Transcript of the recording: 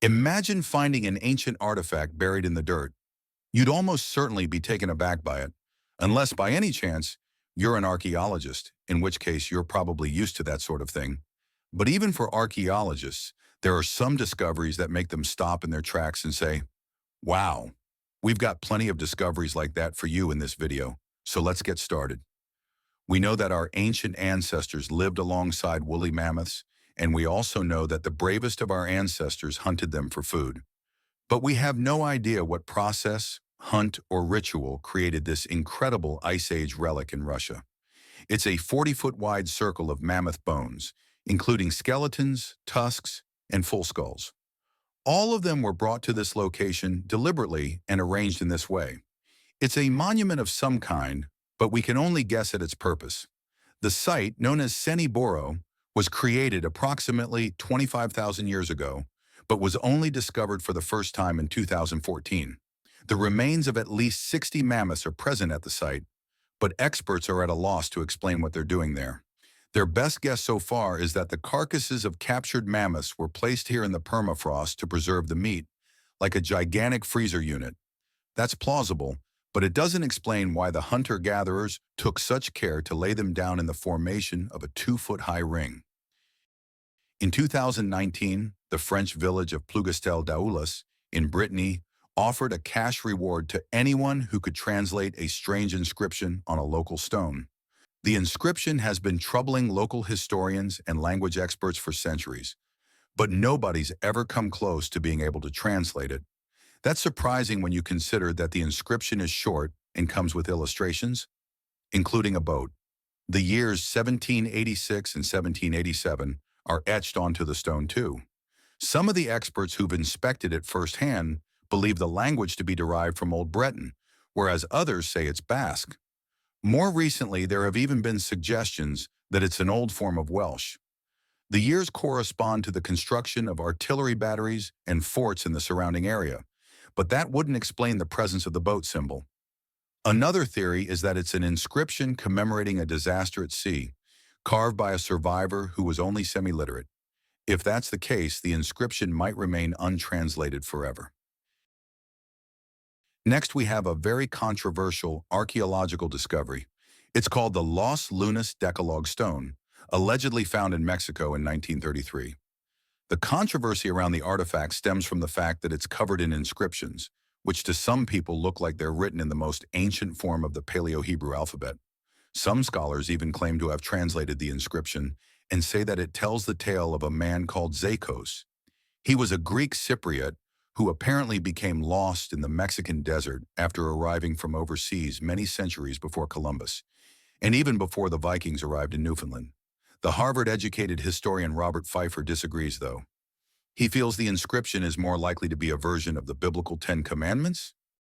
Imagine finding an ancient artifact buried in the dirt. You'd almost certainly be taken aback by it, unless by any chance you're an archaeologist, in which case you're probably used to that sort of thing. But even for archaeologists, there are some discoveries that make them stop in their tracks and say, wow, we've got plenty of discoveries like that for you in this video, so let's get started. We know that our ancient ancestors lived alongside woolly mammoths, and we also know that the bravest of our ancestors hunted them for food. But we have no idea what process, hunt, or ritual created this incredible Ice Age relic in Russia. It's a 40-foot wide circle of mammoth bones, including skeletons, tusks, and full skulls. All of them were brought to this location deliberately and arranged in this way. It's a monument of some kind, but we can only guess at its purpose. The site, known as Seniboro, was created approximately 25,000 years ago, but was only discovered for the first time in 2014. The remains of at least 60 mammoths are present at the site, but experts are at a loss to explain what they're doing there. Their best guess so far is that the carcasses of captured mammoths were placed here in the permafrost to preserve the meat, like a gigantic freezer unit. That's plausible, but it doesn't explain why the hunter-gatherers took such care to lay them down in the formation of a 2-foot-high ring. In 2019, the French village of Plougastel-Daoulas in Brittany offered a cash reward to anyone who could translate a strange inscription on a local stone. The inscription has been troubling local historians and language experts for centuries, but nobody's ever come close to being able to translate it. That's surprising when you consider that the inscription is short and comes with illustrations, including a boat. The years 1786 and 1787 are etched onto the stone too. Some of the experts who've inspected it firsthand believe the language to be derived from Old Breton, whereas others say it's Basque. More recently, there have even been suggestions that it's an old form of Welsh. The years correspond to the construction of artillery batteries and forts in the surrounding area, but that wouldn't explain the presence of the boat symbol. Another theory is that it's an inscription commemorating a disaster at sea, carved by a survivor who was only semi-literate. If that's the case, the inscription might remain untranslated forever. Next, we have a very controversial archaeological discovery. It's called the Los Lunas Decalogue Stone, allegedly found in Mexico in 1933. The controversy around the artifact stems from the fact that it's covered in inscriptions, which to some people look like they're written in the most ancient form of the Paleo-Hebrew alphabet. Some scholars even claim to have translated the inscription and say that it tells the tale of a man called Zakos. He was a Greek Cypriot who apparently became lost in the Mexican desert after arriving from overseas many centuries before Columbus, and even before the Vikings arrived in Newfoundland. The Harvard-educated historian Robert Pfeiffer disagrees, though. He feels the inscription is more likely to be a version of the biblical Ten Commandments,